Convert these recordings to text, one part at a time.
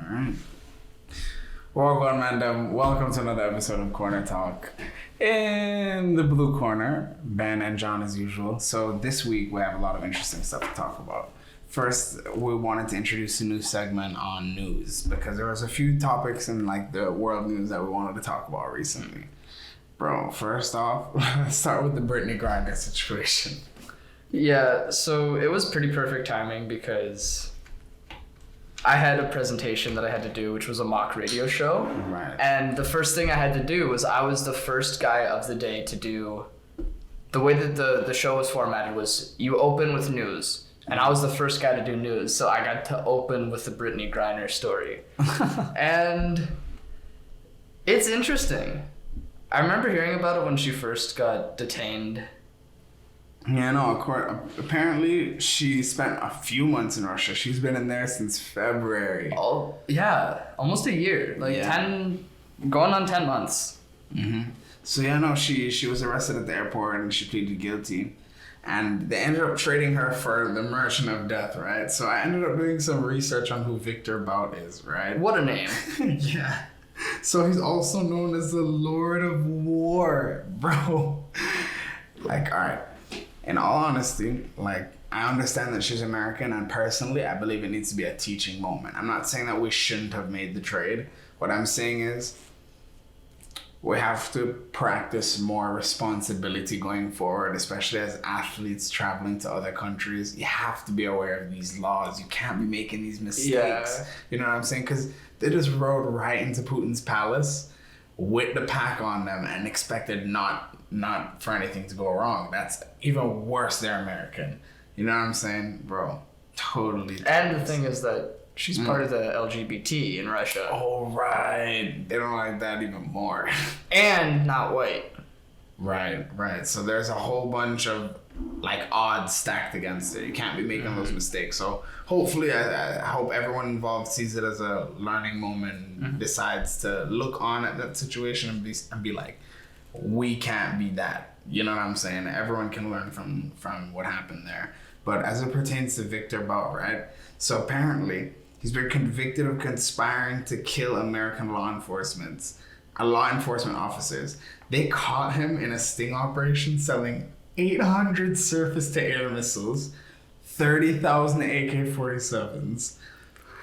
Alright. Welcome, and welcome to another episode of CornerTalk. In the blue corner, Ben and John as usual. So this week we have a lot of interesting stuff to talk about. First, we wanted to introduce a new segment on news because there was a few topics in like the world news that we wanted to talk about recently. Bro, first off, let's start with the Britney Griner situation. Yeah, so it was pretty perfect timing because I had a presentation that I had to do, which was a mock radio show. Right. And the first thing I had to do was I was the first guy of the day to do... The way that the show was formatted was you open with news. And I was the first guy to do news, so I got to open with the Britney Griner story. And it's interesting. I remember hearing about it when she first got detained. Yeah, no, apparently she spent a few months in Russia. She's been in there since February. Oh, yeah, almost a year. Going on 10 months. Mm-hmm. So yeah, no, she was arrested at the airport and she pleaded guilty. And they ended up trading her for the Merchant of Death, right? So I ended up doing some research on who Victor Bout is, right? What a name. Yeah. So he's also known as the Lord of War, bro. Like, all right. In all honesty, like, I understand that she's American, and personally, I believe it needs to be a teaching moment. I'm not saying that we shouldn't have made the trade. What I'm saying is we have to practice more responsibility going forward, especially as athletes traveling to other countries. You have to be aware of these laws. You can't be making these mistakes. Yeah. You know what I'm saying? Because they just rode right into Putin's palace with the pack on them and expected not for anything to go wrong. That's even worse. They're American. You know what I'm saying? Bro, totally. And the thing is that she's part of the LGBT in Russia. Oh, right. They don't like that even more. And not white. Right. So there's a whole bunch of like odds stacked against it. You can't be making those mistakes. So hopefully I hope everyone involved sees it as a learning moment and decides to look on at that situation and be like, we can't be that. You know what I'm saying? Everyone can learn from what happened there. But as it pertains to Victor Bout, right? So apparently he's been convicted of conspiring to kill American law enforcement officers. They caught him in a sting operation selling 800 surface-to-air missiles, 30,000 AK-47s,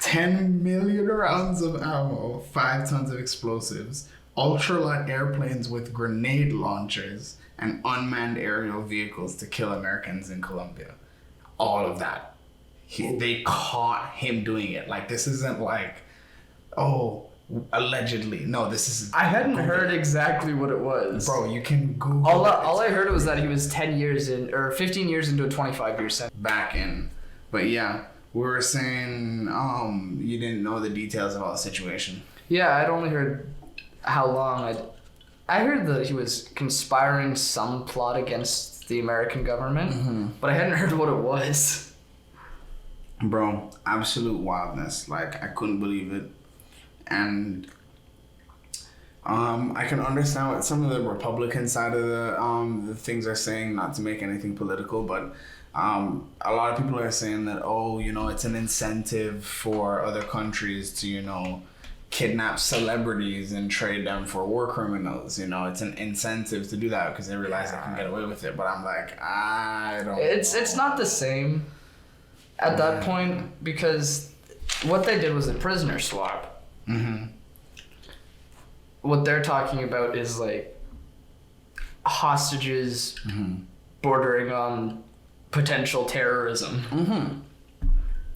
10 million rounds of ammo, 5 tons of explosives, ultralight airplanes with grenade launchers, and unmanned aerial vehicles to kill Americans in Colombia. All of that. They caught him doing it. Like, this isn't like, oh, allegedly. No, this is... I hadn't heard exactly what it was. Bro, you can Google all I heard was that he was 10 years in, or 15 years into a 25-year sentence. back in. But yeah, we were saying you didn't know the details about the situation. Yeah, I'd only heard how long. I heard that he was conspiring some plot against the American government, but I hadn't heard what it was. Bro, absolute wildness. Like, I couldn't believe it. And I can understand what some of the Republican side of the things are saying, not to make anything political, but a lot of people are saying that, it's an incentive for other countries to, kidnap celebrities and trade them for war criminals. It's an incentive to do that because they realize they can get away with it. But I'm like, I don't know. It's not the same at that point because what they did was a prisoner swap. Mm-hmm. What they're talking about is like hostages bordering on potential terrorism. Mm-hmm.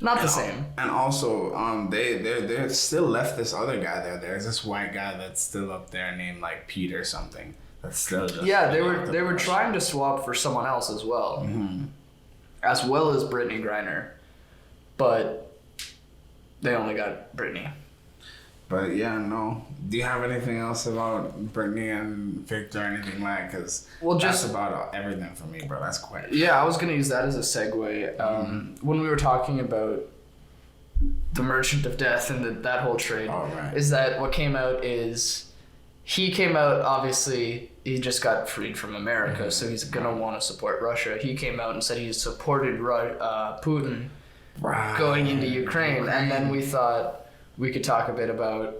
Not the same. And also, they still left this other guy there. There's this white guy that's still up there named like Pete or something. That's still just they were trying to swap for someone else as well, as well as Britney Griner, but they only got Britney. But yeah, no. Do you have anything else about Britney and Victor or anything like? Because that's about everything for me, bro. That's quick. Yeah, I was gonna use that as a segue. When we were talking about the Merchant of Death and that whole trade, is that what came out is he came out, obviously he just got freed from America, so he's gonna want to support Russia. He came out and said he supported Putin going into Ukraine, and then we thought, we could talk a bit about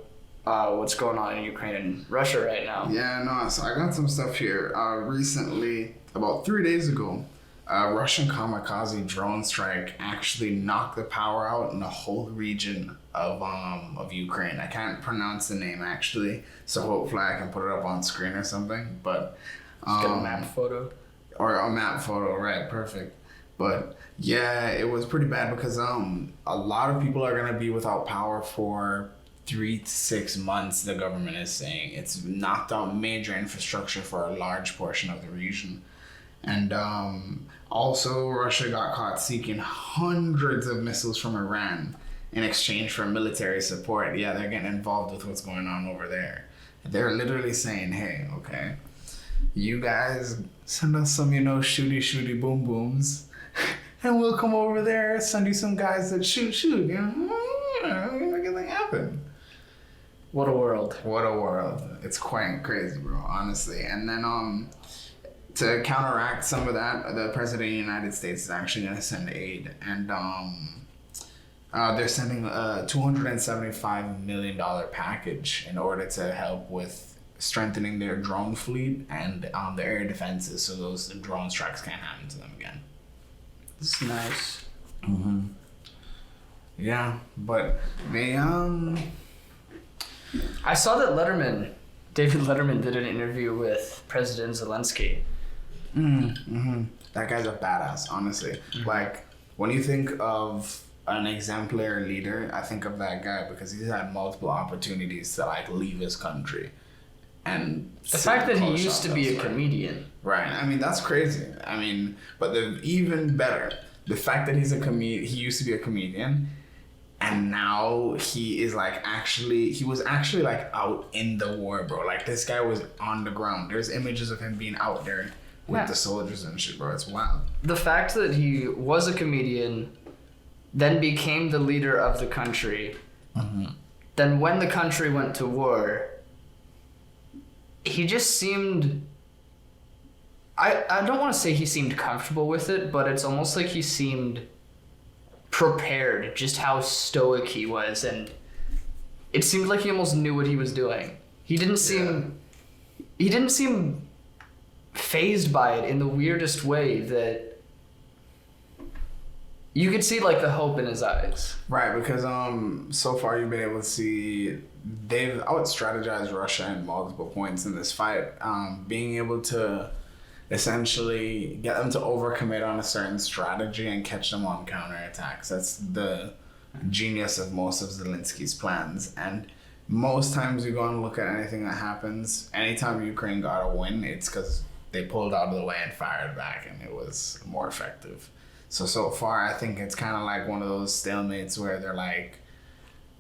what's going on in Ukraine and Russia right now. Yeah, no, so I got some stuff here. Recently, about 3 days ago, a Russian kamikaze drone strike actually knocked the power out in the whole region of Ukraine. I can't pronounce the name actually, so hopefully I can put it up on screen or something. But Just get a map photo. Or a map photo, right? Perfect. But yeah, it was pretty bad because a lot of people are gonna be without power for 3 to 6 months. The government is saying it's knocked out major infrastructure for a large portion of the region. And also, Russia got caught seeking hundreds of missiles from Iran in exchange for military support. Yeah, they're getting involved with what's going on over there. They're literally saying, hey, okay, you guys send us some, shooty boom booms, and we'll come over there, send you some guys that shoot, make everything happen. What a world. What a world. It's quite crazy, bro, honestly. And then, to counteract some of that, the president of the United States is actually going to send aid. And they're sending a $275 million package in order to help with strengthening their drone fleet and the air defenses so those drone strikes can't happen to them again. This is nice. Mm-hmm. Yeah, but they... I saw that David Letterman did an interview with President Zelensky. Mm-hmm. That guy's a badass, honestly. Mm-hmm. Like, when you think of an exemplary leader, I think of that guy because he's had multiple opportunities to like leave his country. And the fact that he used to be a comedian. Right. I mean, that's crazy. I mean, but even better, the fact that he used to be a comedian, and now he is he was actually like out in the war, bro. Like, this guy was on the ground. There's images of him being out there with the soldiers and shit, bro. It's wild. The fact that he was a comedian, then became the leader of the country, then when the country went to war, he just seemed... I don't want to say he seemed comfortable with it, but it's almost like he seemed prepared, just how stoic he was, and it seemed like he almost knew what he was doing. He didn't seem fazed by it in the weirdest way that you could see like the hope in his eyes. Right, because so far you've been able to see they've out-strategized Russia in multiple points in this fight. Being able to essentially get them to overcommit on a certain strategy and catch them on counterattacks. That's the genius of most of Zelensky's plans. And most times you go and look at anything that happens, anytime Ukraine got a win, it's because they pulled out of the way and fired back, and it was more effective. So far, I think it's kind of like one of those stalemates where they're like,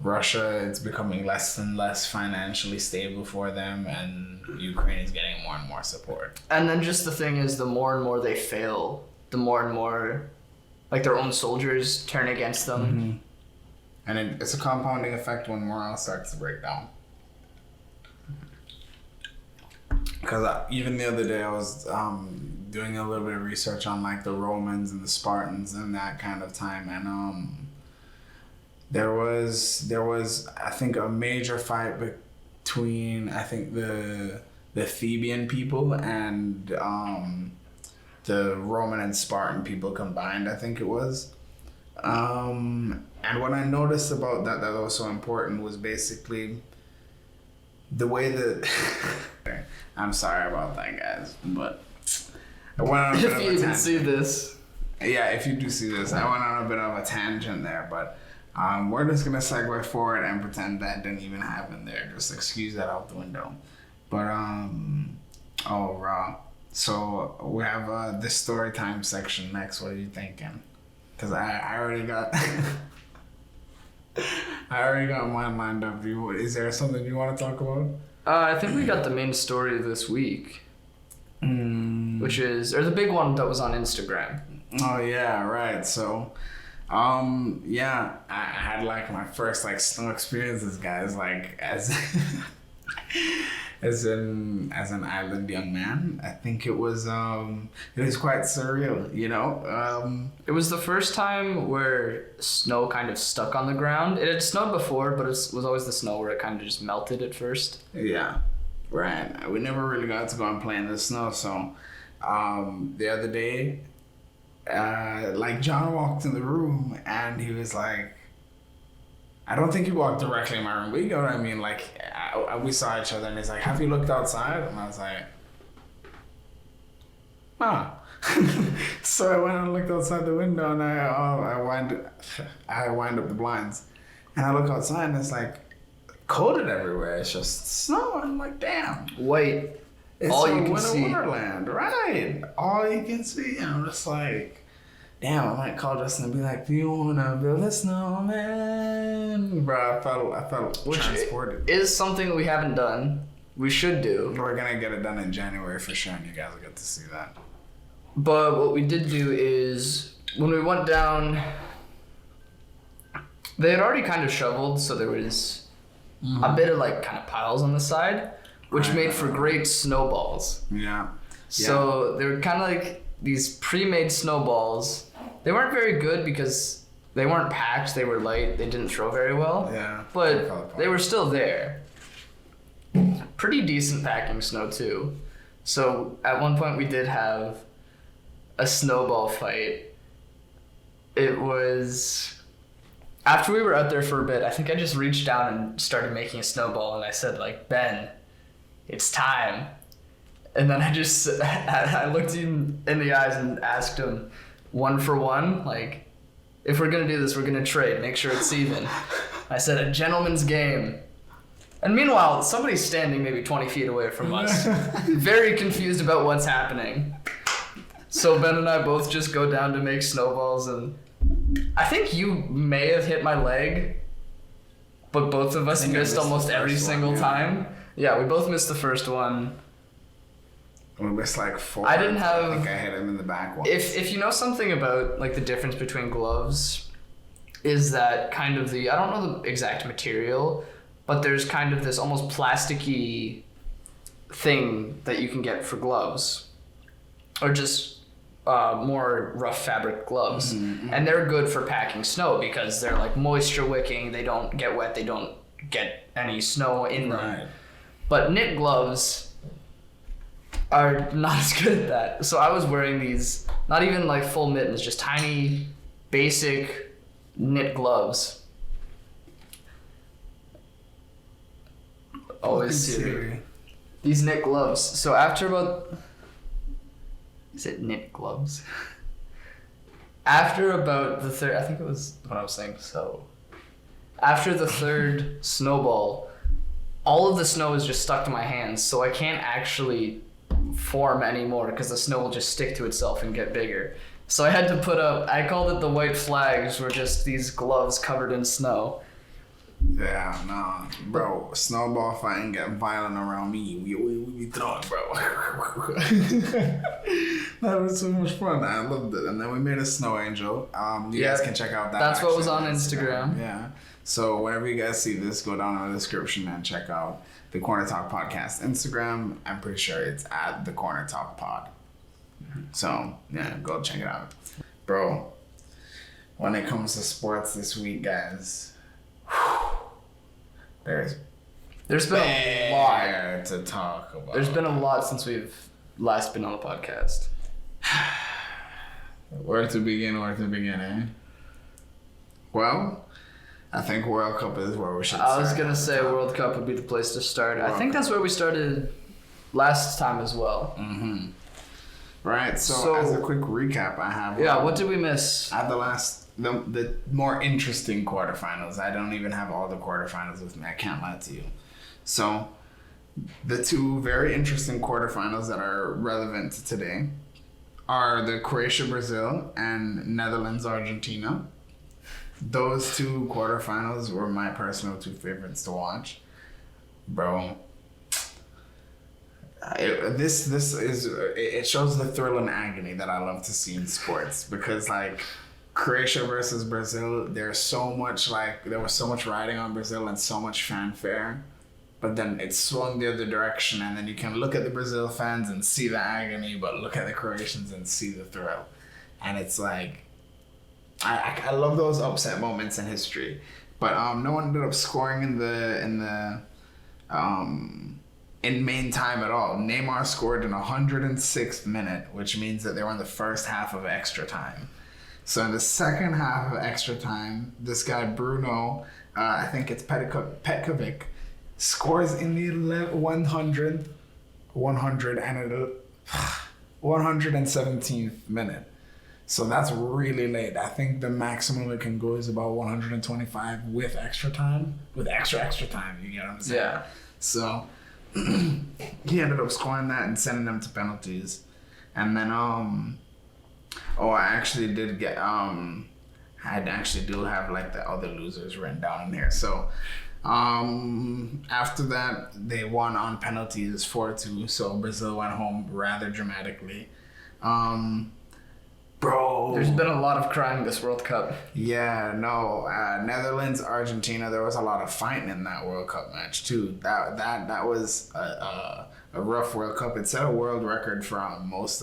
Russia, it's becoming less and less financially stable for them, and Ukraine is getting more and more support. And then just the thing is, the more and more they fail, the more and more, like, their own soldiers turn against them. Mm-hmm. And it's a compounding effect when morale starts to break down. Because even the other day I was doing a little bit of research on like the Romans and the Spartans and that kind of time, and there was I think a major fight between I think the Theban people and the Roman and Spartan people combined, I think it was. And what I noticed about that was so important was basically the way that I'm sorry about that, guys, but I went on a bit of a tangent. If you even see this. Yeah, if you do see this, I went on a bit of a tangent there, but we're just gonna segue forward and pretend that didn't even happen there. Just excuse that out the window. But so we have this story time section next. What are you thinking? Because I already got mine lined up. Is there something you want to talk about? I think we got the main story this week, which is, or the big one that was on Instagram. Oh yeah, right. So, I had like my first like snow experiences, guys. Like as as an island young man. I think it was quite surreal, you know. It was the first time where snow kind of stuck on the ground. It had snowed before, but it was always the snow where it kind of just melted at first. Yeah, right. We never really got to go and play in the snow. So the other day, like John walked in the room and he was like, I don't think he walked directly in my room, but you know what I mean? Like, we saw each other and he's like, have you looked outside? And I was like, huh. So I went and looked outside the window and I wind up the blinds. And I look outside and it's like coated everywhere. It's just snow. I'm like, damn. White. It's all a you can winter see. wonderland, right? All you can see. And I'm just like, damn, I might call Justin and be like, do you want to build a snowman? Bro, I felt Which transported. is something we haven't done. We should do. We're going to get it done in January for sure, and you guys will get to see that. But what we did do is, when we went down, they had already kind of shoveled, so there was a bit of like kind of piles on the side, which made for great snowballs. Yeah. So they were kind of like these pre-made snowballs. They weren't very good because they weren't packed, they were light, they didn't throw very well. Yeah. But they were still there. Pretty decent packing snow too. So at one point we did have a snowball fight. It was after we were out there for a bit, I think I just reached down and started making a snowball and I said like, Ben, it's time. And then I looked him in the eyes and asked him, 1 for 1, like, if we're gonna do this, we're gonna trade, make sure it's even. I said, a gentleman's game. And meanwhile, somebody's standing maybe 20 feet away from us, very confused about what's happening. So Ben and I both just go down to make snowballs, and I think you may have hit my leg, but both of us missed almost every single time. Yeah, we both missed the first one. We missed like 4. I didn't have. I think I hit him in the back once. If you know something about like the difference between gloves, is that kind of I don't know the exact material, but there's kind of this almost plasticky thing that you can get for gloves, or just more rough fabric gloves, and they're good for packing snow because they're like moisture wicking. They don't get wet. They don't get any snow in them. Right. But knit gloves are not as good at that. So I was wearing these, not even like full mittens, just tiny, basic knit gloves. Always Siri. These knit gloves. So after about... Is it knit gloves? After about the third... I think it was what I was saying. So after the third snowball, all of the snow is just stuck to my hands, so I can't actually form anymore because the snow will just stick to itself and get bigger. So I had to put up, I called it the white flags, were just these gloves covered in snow. Yeah, no, bro, snowball fighting get violent around me. We be throwing, bro. That was so much fun. I loved it. And then we made a snow angel. You guys can check out that. That's what was on Instagram. Yeah. So whenever you guys see this, go down in the description and check out the CornerTalk podcast Instagram. I'm pretty sure it's at the CornerTalk pod. So yeah, go check it out, bro. When it comes to sports this week, guys, there's been a lot to talk about. There's been a lot since we've last been on the podcast. Where to begin, eh? Well, I think World Cup is where we should start. I was going to say World Cup would be the place to start. I think that's where we started last time as well. Mm-hmm. Right, so as a quick recap, I have... Yeah, what did we miss? At the more interesting quarterfinals. I don't even have all the quarterfinals with me. I can't lie to you. So, the 2 very interesting quarterfinals that are relevant to today are the Croatia-Brazil and Netherlands-Argentina. Those 2 quarterfinals were my personal 2 favorites to watch. Bro, it shows the thrill and agony that I love to see in sports, because like Croatia versus Brazil, there was so much riding on Brazil and so much fanfare. but then it swung the other direction, and then you can look at the Brazil fans and see the agony, but look at the Croatians and see the thrill. And it's like, I love those upset moments in history. But no one ended up scoring in main time at all. Neymar scored in 106th minute, which means that they were in the first half of extra time. So in the second half of extra time, this guy Bruno, I think it's Petkovic, scores in the 117th minute. So that's really late. I think the maximum it can go is about 125 with extra time. With extra time, you get what I'm saying? Yeah. So he ended up scoring that and sending them to penalties. And then I actually did get I actually do have like the other losers written down in here. So after that they won on penalties 4-2. So Brazil went home rather dramatically. Bro, there's been a lot of crying this World Cup. Yeah, no, Netherlands, Argentina. There was a lot of fighting in that World Cup match too. That was a rough World Cup. It set a world record for most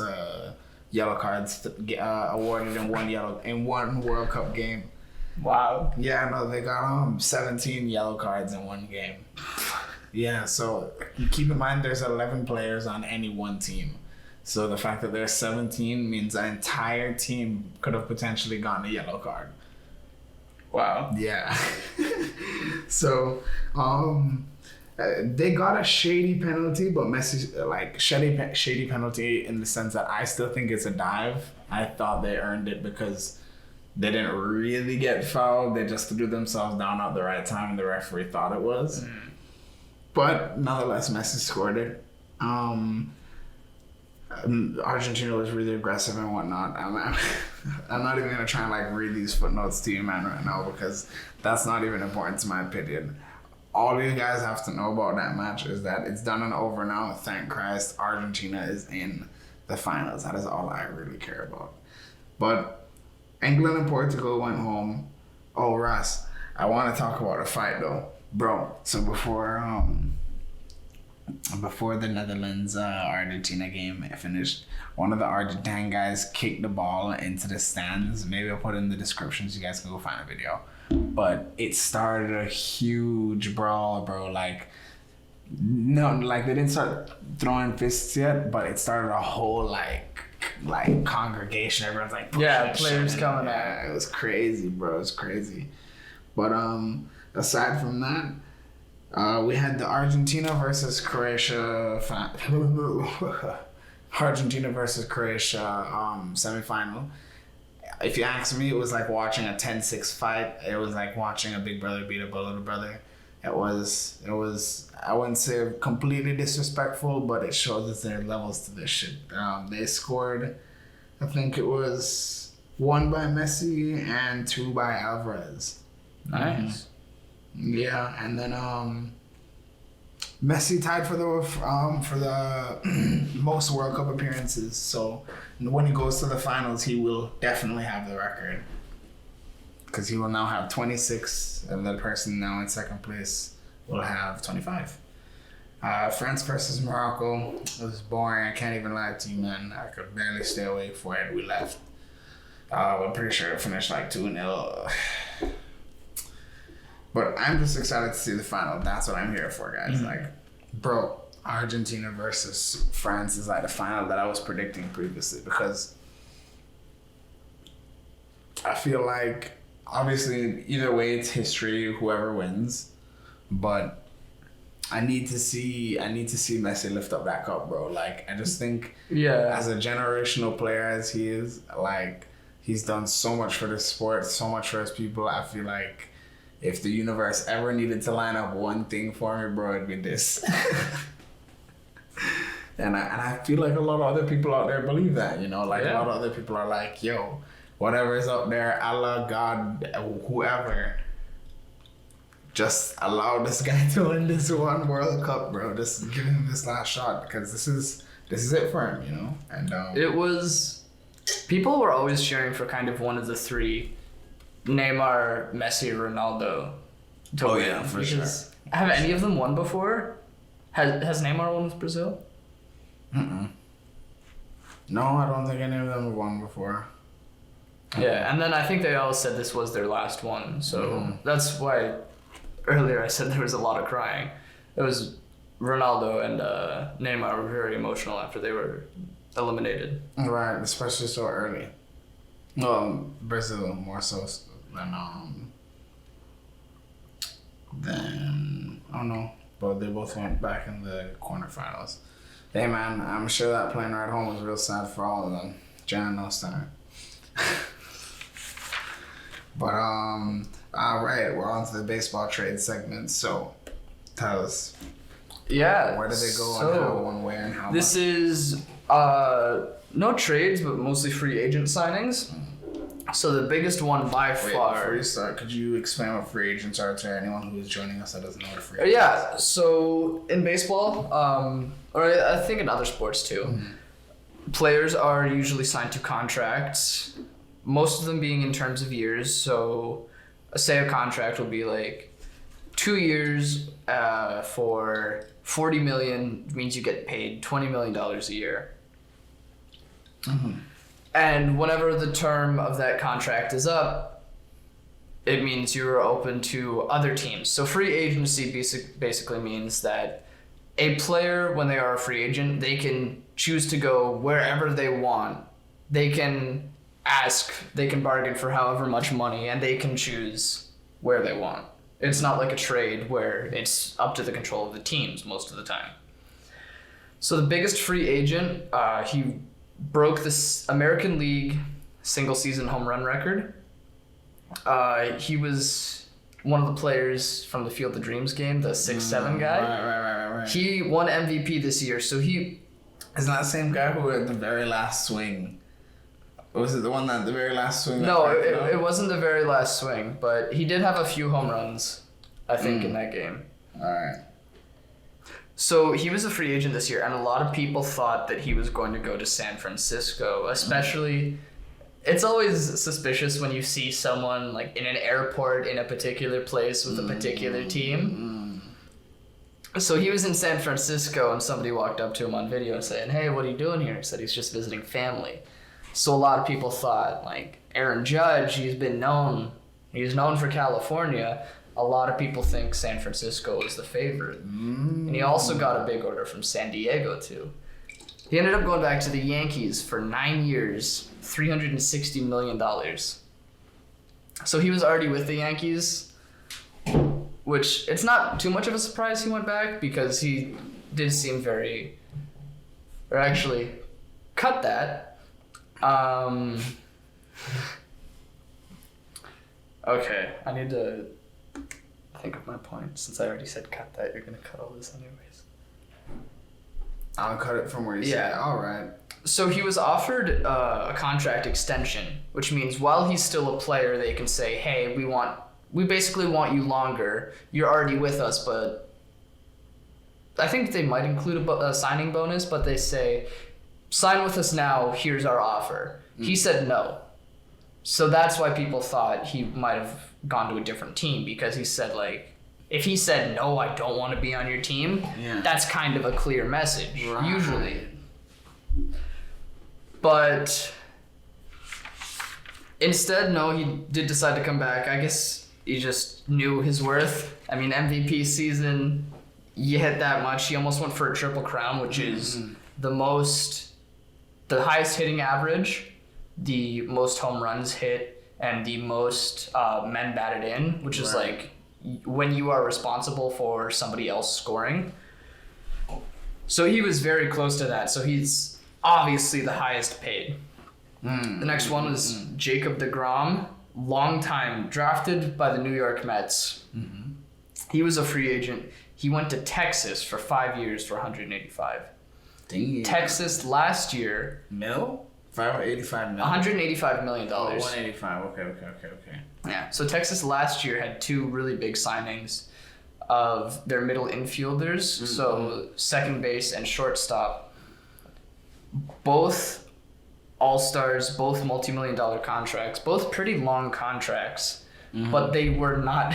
yellow cards awarded in one World Cup game. Wow. Yeah, no, they got 17 yellow cards in one game. Yeah, so keep in mind there's 11 players on any one team. So the fact that there's 17 means the entire team could have potentially gotten a yellow card. Wow. Yeah. So they got a shady penalty, but Messi like shady penalty in the sense that I still think it's a dive. I thought they earned it because they didn't really get fouled. They just threw themselves down at the right time, and the referee thought it was. But nonetheless, Messi scored it. Argentina was really aggressive and whatnot. I'm not even gonna try and like read these footnotes to you, man, right now, because that's not even important to my opinion. All you guys have to know about that match is that it's done and over now. Thank Christ, Argentina is in the finals. That is all I really care about. But England and Portugal went home. Oh, Russ, I want to talk about a fight though, bro. So before the Netherlands Argentina game finished, one of the Argentine guys kicked the ball into the stands. Maybe I'll put it in the description so you guys can go find a video. But it started a huge brawl, bro. Like they didn't start throwing fists yet, but it started a whole like congregation. Everyone's like, players coming out. Yeah, it was crazy, bro. It was crazy. But aside from that, we had the Argentina versus Croatia semifinal. If you ask me, it was like watching a 10-6 fight. It was like watching a big brother beat up a little brother. It was I wouldn't say completely disrespectful, but it shows that there are levels to this shit. They scored, I think it was 1 by Messi and 2 by Alvarez. Nice. Yeah, and then Messi tied for the most World Cup appearances. So when he goes to the finals, he will definitely have the record, because he will now have 26, and the person now in second place will have 25. France versus Morocco. It was boring. I can't even lie to you, man. I could barely stay awake for it. We left. I'm pretty sure it finished like 2-0. But I'm just excited to see the final. That's what I'm here for, guys. Mm-hmm. Like, bro, Argentina versus France is like the final that I was predicting previously, because I feel like obviously either way it's history, whoever wins. But I need to see Messi lift up that cup, bro. Like, I just think as a generational player as he is, like, he's done so much for the sport, so much for his people. I feel like if the universe ever needed to line up one thing for me, bro, it'd be this. and I feel like a lot of other people out there believe that, you know? Like, a lot of other people are like, yo, whatever's up there, Allah, God, whoever, just allow this guy to win this one World Cup, bro. Just give him this last shot, because this is it for him, you know? And it was, people were always cheering for kind of one of the three, Neymar, Messi, Ronaldo. to Oh, win. yeah, for Because have any of them won before? Has Neymar won with Brazil? No, I don't think any of them have won before. Yeah, and then I think they all said this was their last one, so that's why earlier I said there was a lot of crying. It was Ronaldo and Neymar were very emotional after they were eliminated. Right, especially so early. Well, Brazil more so than oh no, but they both went back in the quarterfinals. Hey man, I'm sure that plane ride home was real sad for all of them. Jan knows that. But all right, we're on to the baseball trade segment. So, tell us. Yeah. Where did they go and how, one where and how this much? is no trades, but mostly free agent signings. So the biggest one by far. Before you start, could you explain what free agents are to anyone who is joining us that doesn't know what a free agent is? Yeah. So in baseball, or I think in other sports too, players are usually signed to contracts. Most of them being in terms of years. So, say a contract will be like 2 years for $40 million means you get paid $20 million a year. And whenever the term of that contract is up, it means you're open to other teams. So free agency basically means that a player, when they are a free agent, they can choose to go wherever they want. They can bargain for however much money, and they can choose where they want. It's not like a trade where it's up to the control of the teams most of the time. So the biggest free agent, he broke this American League single season home run record. He was one of the players from the Field of Dreams game, the 6'7" guy. Right. He won MVP this year, so he... Isn't that the same guy who at the very last swing... Was it the one that the very last swing? No, it wasn't the very last swing, but he did have a few home runs, I think, in that game. All right. So he was a free agent this year, and a lot of people thought that he was going to go to San Francisco, especially... It's always suspicious when you see someone like in an airport in a particular place with a particular team. So he was in San Francisco, and somebody walked up to him on video saying, "Hey, what are you doing here?" He said he's just visiting family. So a lot of people thought, like, Aaron Judge, he's known for California. A lot of people think San Francisco is the favorite. And he also got a big order from San Diego, too. He ended up going back to the Yankees for 9 years, $360 million. So he was already with the Yankees, which it's not too much of a surprise he went back because he did seem very... Or actually, cut that. Okay, I need to think of my point. Since I already said cut that, you're gonna cut all this anyways. I'll cut it from where you said. All right. So he was offered a contract extension, which means while he's still a player, they can say, "Hey, we basically want you longer. You're already with us, but." I think they might include a signing bonus, but they say, "Sign with us now, here's our offer." He said no. So that's why people thought he might have gone to a different team, because he said, like, if he said, "No, I don't want to be on your team," that's kind of a clear message, usually. But instead, no, he did decide to come back. I guess he just knew his worth. I mean, MVP season, you hit that much. He almost went for a triple crown, which is the highest hitting average, the most home runs hit, and the most men batted in, which is like when you are responsible for somebody else scoring. So he was very close to that. So he's obviously the highest paid. The next one was Jacob deGrom, long time, drafted by the New York Mets. He was a free agent. He went to Texas for 5 years for $185. Dang. Texas last year. Mil? 585 mil? $185 million. Oh, 185. Okay. Yeah. So Texas last year had two really big signings of their middle infielders. So second base and shortstop. Both all-stars, both multi-million-dollar contracts, both pretty long contracts, but they were not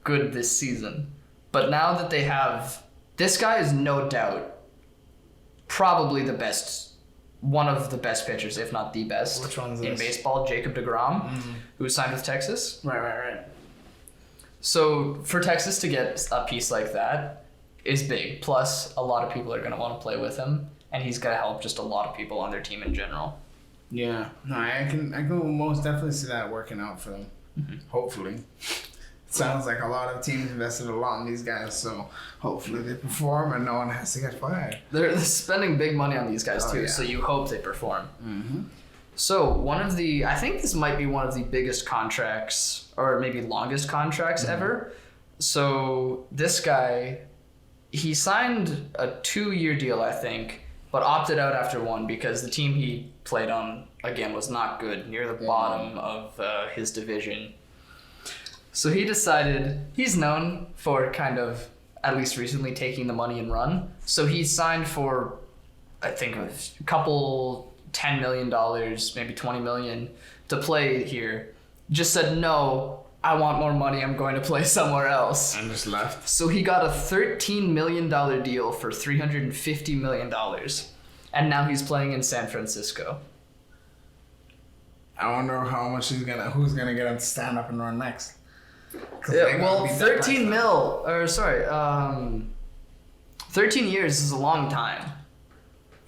good this season. But now that they have... This guy is no doubt probably the best, one of the best pitchers, if not the best. Which one's in this? baseball, Jacob deGrom, who signed with Texas. Right. So for Texas to get a piece like that is big. Plus, a lot of people are going to want to play with him, and he's going to help just a lot of people on their team in general. Yeah. No, I can most definitely see that working out for them. Hopefully. It sounds like a lot of teams invested a lot in these guys, so hopefully they perform and no one has to get fired. They're spending big money on these guys too, yeah. so you hope they perform. So I think this might be one of the biggest contracts, or maybe longest contracts ever. So this guy, he signed a 2-year deal, I think, but opted out after 1 because the team he played on, again, was not good, near the bottom of his division. So he decided, he's known for kind of, at least recently, taking the money and run. So he signed for, I think, a couple $10 million, maybe $20 million to play here. Just said, no, I want more money, I'm going to play somewhere else. And just left. So he got a $13 million deal for $350 million. And now he's playing in San Francisco. I wonder how much who's gonna get him to stand up and run next. Yeah, well, 13 years is a long time.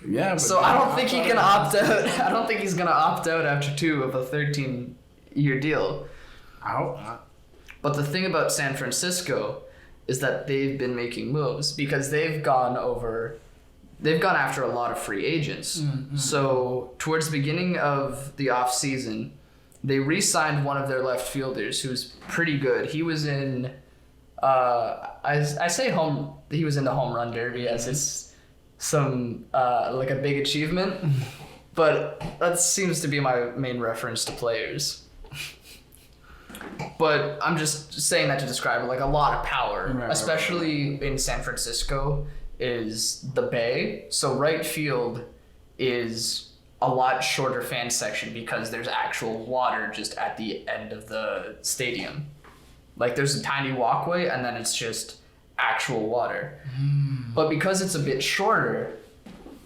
Yeah, but So I don't think he can opt out. I don't think he's gonna opt out after 2 of a 13-year deal. I hope not. But the thing about San Francisco is that they've been making moves because they've gone after a lot of free agents. So towards the beginning of the off season, they re-signed one of their left fielders who's pretty good. He was in, he was in the home run derby as it's some, like a big achievement. But that seems to be my main reference to players. But I'm just saying that to describe it, like a lot of power, especially in San Francisco, is the Bay. So right field is a lot shorter fan section because there's actual water just at the end of the stadium. Like there's a tiny walkway and then it's just actual water. But because it's a bit shorter,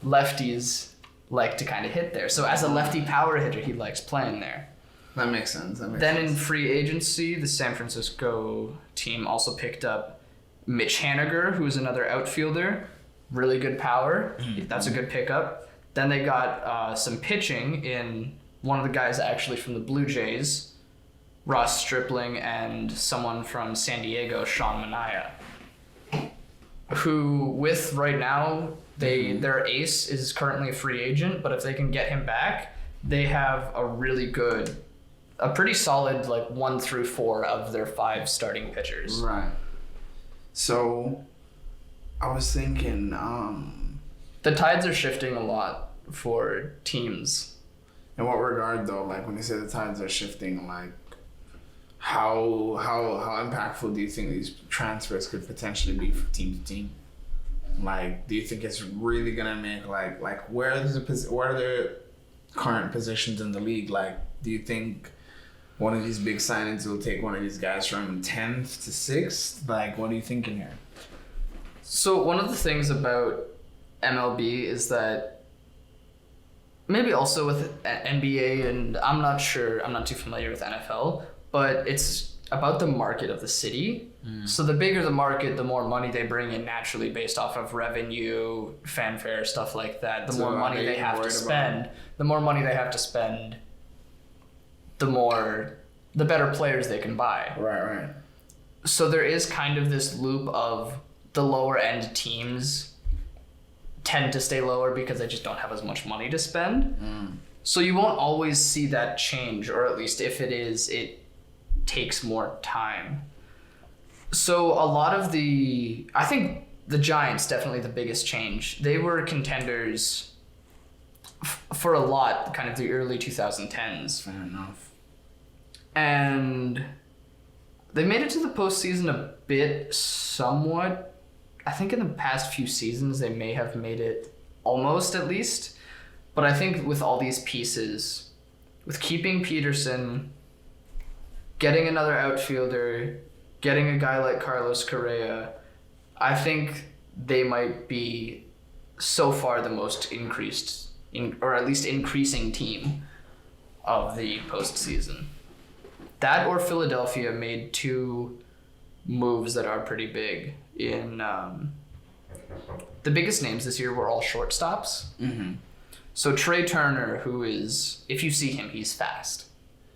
lefties like to kind of hit there. So as a lefty power hitter, he likes playing there. That makes sense. Then in free agency, the San Francisco team also picked up Mitch Haniger, who's another outfielder. Really good power. That's a good pickup. Then they got some pitching in one of the guys actually from the Blue Jays, Ross Stripling, and someone from San Diego, Sean Manaea, who with right now, their ace is currently a free agent, but if they can get him back, they have a pretty solid like 1 through 4 of their 5 starting pitchers. Right. So I was thinking, the tides are shifting a lot for teams. in what regard though? Like when you say the tides are shifting, like how impactful do you think these transfers could potentially be for team to team? Like, do you think it's really gonna make like where are the current positions in the league? Like, do you think one of these big signings will take one of these guys from 10th to 6th? Like, what are you thinking here? So one of the things about MLB is that maybe also with NBA, and I'm not too familiar with NFL, but it's about the market of the city. So the bigger the market, the more money they bring in naturally based off of revenue, fanfare, stuff like that. The more money they have to spend, the better players they can buy. Right. So there is kind of this loop of the lower end teams tend to stay lower because they just don't have as much money to spend. So you won't always see that change, or at least if it is, it takes more time. So a lot of I think the Giants, definitely the biggest change. They were contenders for a lot, kind of the early 2010s. Fair enough. And they made it to the postseason a bit, somewhat. I think in the past few seasons they may have made it almost, at least. But I think with all these pieces, with keeping Peterson, getting another outfielder, getting a guy like Carlos Correa, I think they might be so far the most or at least increasing team of the postseason. That or Philadelphia made 2 moves that are pretty big. The biggest names this year were all shortstops. Mm-hmm. So Trey Turner, who is, if you see him, he's fast.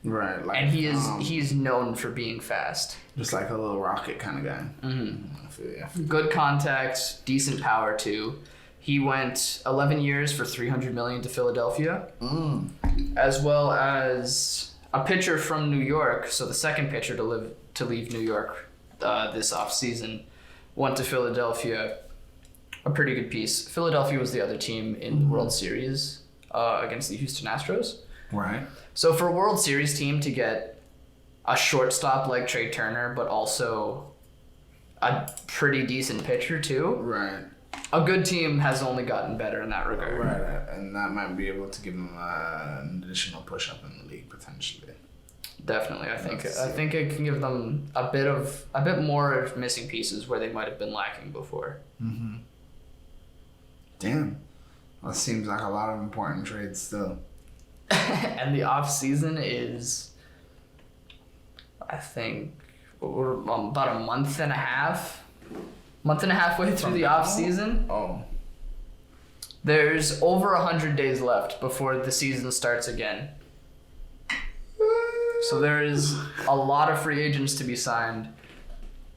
Right. Like, and he's known for being fast. Just like a little rocket kind of guy. Mm-hmm. I feel you. Good contact, decent power too. He went 11 years for $300 million to Philadelphia, as well as a pitcher from New York. So the second pitcher to leave New York this offseason went to Philadelphia. A pretty good piece. Philadelphia was the other team in the World Series against the Houston Astros. Right. So for a World Series team to get a shortstop like Trey Turner, but also a pretty decent pitcher too. Right. A good team has only gotten better in that regard. Right, and that might be able to give them an additional push up in the league potentially. Definitely, I think it can give them a bit more of missing pieces where they might have been lacking before. Mm-hmm. Damn, that seems like a lot of important trades still. And the off season is, I think, we're about a month and a half way through the off season. Oh. There's over 100 days left before the season starts again. So there is a lot of free agents to be signed,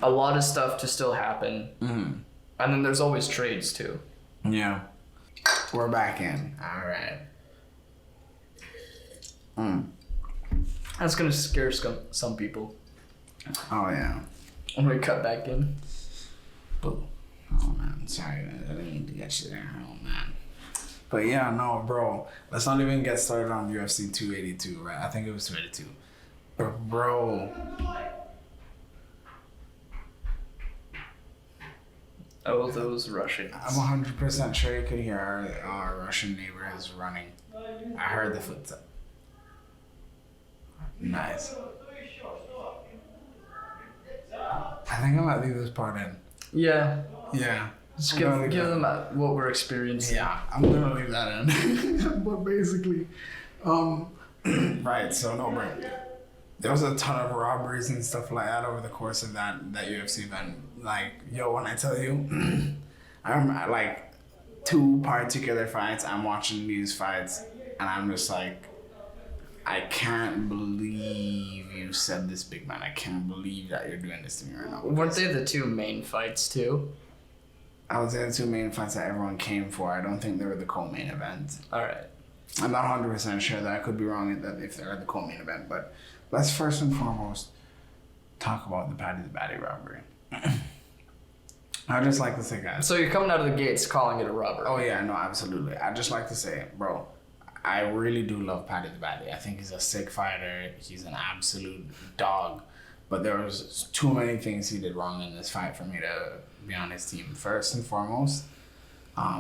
a lot of stuff to still happen, and then there's always trades too. Yeah. We're back in. All right. That's gonna scare some people. Oh yeah. When we cut back in. Boo. Oh man, sorry man. I didn't mean to get you there. Oh man. But yeah, no, bro. Let's not even get started on UFC 282, right? I think it was 282. But bro. Oh, those Russians. I'm 100% sure you could hear our Russian neighbors running. I heard the footsteps. Nice. I think I might leave this part in. Yeah. Yeah. Just give them what we're experiencing. Yeah, I'm gonna leave that in. But basically, right. So no, bro. There was a ton of robberies and stuff like that over the course of that UFC event. Like, yo, when I tell you, I'm like 2 particular fights. I'm watching these fights, and I'm just like, I can't believe you said this, big man. I can't believe that you're doing this to me right now. Weren't they the 2 main fights too? I would say the 2 main fights that everyone came for. I don't think they were the co-main event. All right. I'm not 100% sure that I could be wrong if they were the co-main event, but let's first and foremost talk about the Paddy the Baddy robbery. I'd just like to say, guys. So you're coming out of the gates calling it a robbery. Oh yeah, no, absolutely. I'd just like to say, bro, I really do love Paddy the Baddy. I think he's a sick fighter. He's an absolute dog. But there was too many things he did wrong in this fight for me to be on his team. First and foremost,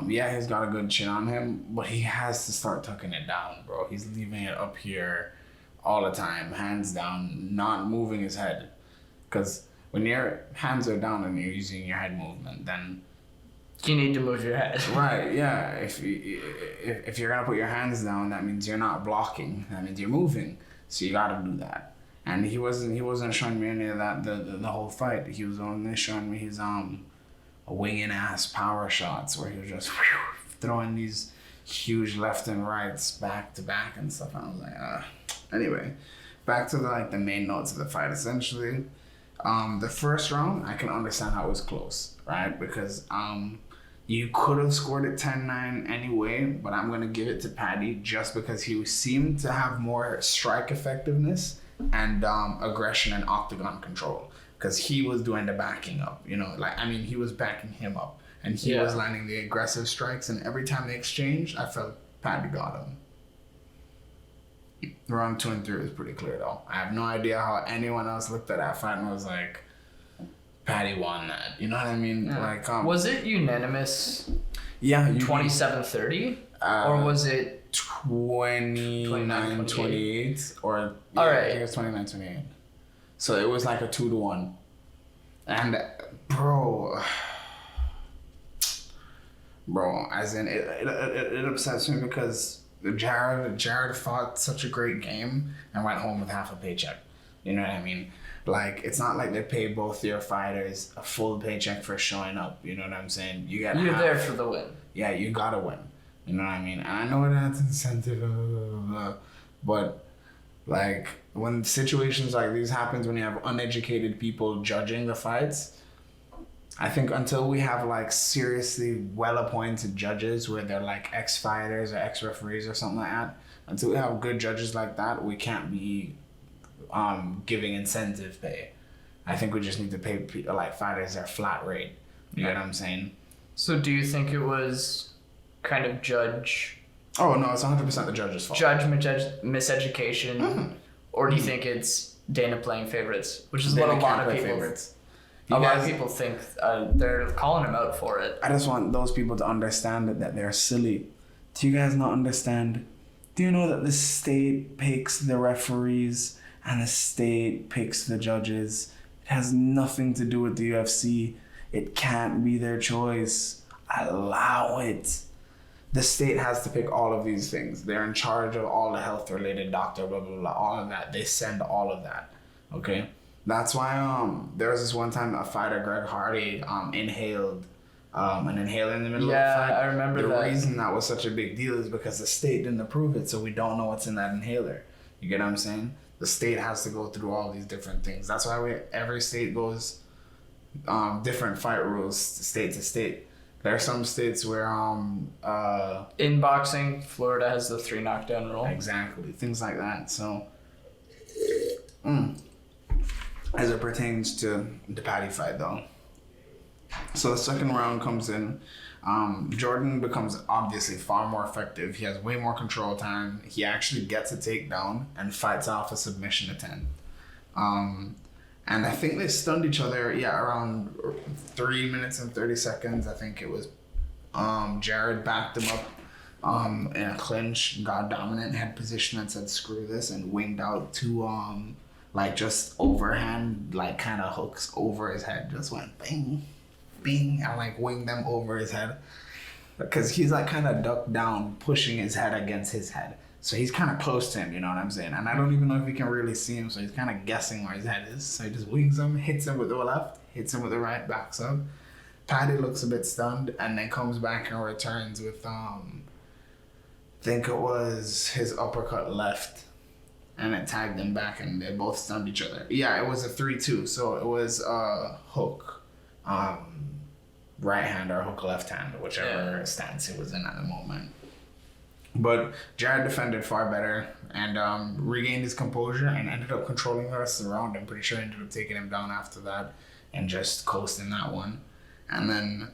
yeah, he's got a good chin on him, but he has to start tucking it down, bro. He's leaving it up here all the time, hands down, not moving his head. Because when your hands are down and you're using your head movement, then you need to move your head. Right, yeah. If you're gonna put your hands down, that means you're not blocking. That means you're moving. So you gotta do that. And he wasn't showing me any of that the whole fight. He was only showing me his winging ass power shots where he was just throwing these huge left and rights back to back and stuff. And I was like, Anyway, back to the main notes of the fight. Essentially, the first round, I can understand how it was close, right? Because you could have scored it 10-9 anyway, but I'm going to give it to Paddy just because he seemed to have more strike effectiveness and aggression and octagon control. Because he was doing the backing up, he was backing him up. And he was landing the aggressive strikes, and every time they exchanged, I felt Paddy got him. Round 2 and 3 was pretty clear, though. I have no idea how anyone else looked at that fight and was like, Paddy won that. You know what I mean? Yeah. Was it unanimous? Yeah. 27-30? Or was it 29-28? Or, all right. I think it was 29-28. So it was like a 2-1. And bro, as in it upsets me because Jared fought such a great game and went home with half a paycheck. You know what I mean? Like, it's not like they pay both your fighters a full paycheck for showing up. You know what I'm saying? You're there for the win. Yeah, you gotta win. You know what I mean? And I know that's incentive, but like when situations like these happens, when you have uneducated people judging the fights, I think until we have like seriously well-appointed judges where they're like ex-fighters or ex-referees or something like that, until we have good judges like that, we can't be giving incentive pay. I think we just need to pay like fighters their flat rate. You know what I'm saying? So do you think it was kind of judge? Oh no, it's 100% the judge's fault. Judge miseducation, or do you think it's Dana playing favorites, which is what a lot of people. Favorites. A lot of people think they're calling him out for it. I just want those people to understand that they're silly. Do you guys not understand? Do you know that the state picks the referees and the state picks the judges? It has nothing to do with the UFC. It can't be their choice. Allow it. The state has to pick all of these things. They're in charge of all the health-related doctor, blah, blah, blah, all of that. They send all of that, okay? That's why there was this one time a fighter, Greg Hardy, inhaled an inhaler in the middle of the fight. Yeah, I remember that. The reason that was such a big deal is because the state didn't approve it, so we don't know what's in that inhaler. You get what I'm saying? The state has to go through all these different things. That's why every state goes different fight rules state to state. There are some states where in boxing, Florida has the 3 knockdown rule. Exactly, things like that. So, as it pertains to the Paddy fight, though. So the second round comes in. Jordan becomes obviously far more effective. He has way more control time. He actually gets a takedown and fights off a submission attempt. And I think they stunned each other, around 3 minutes and 30 seconds. I think it was Jared backed him up in a clinch, got dominant, had position and said, screw this, and winged out 2 like just overhand, like kind of hooks over his head. Just went bing, bing, and like winged them over his head. Because he's like kind of ducked down, pushing his head against his head. So he's kind of close to him, you know what I'm saying? And I don't even know if he can really see him, so he's kind of guessing where his head is. So he just wings him, hits him with the left, hits him with the right, backs up. Paddy looks a bit stunned, and then comes back and returns with, I think it was his uppercut left. And it tagged him back, and they both stunned each other. Yeah, it was a 3-2, so it was hook, right hand or hook left hand, whichever stance he was in at the moment. But Jared defended far better and regained his composure and ended up controlling the rest of the round. I'm pretty sure I ended up taking him down after that and just coasting that one. And then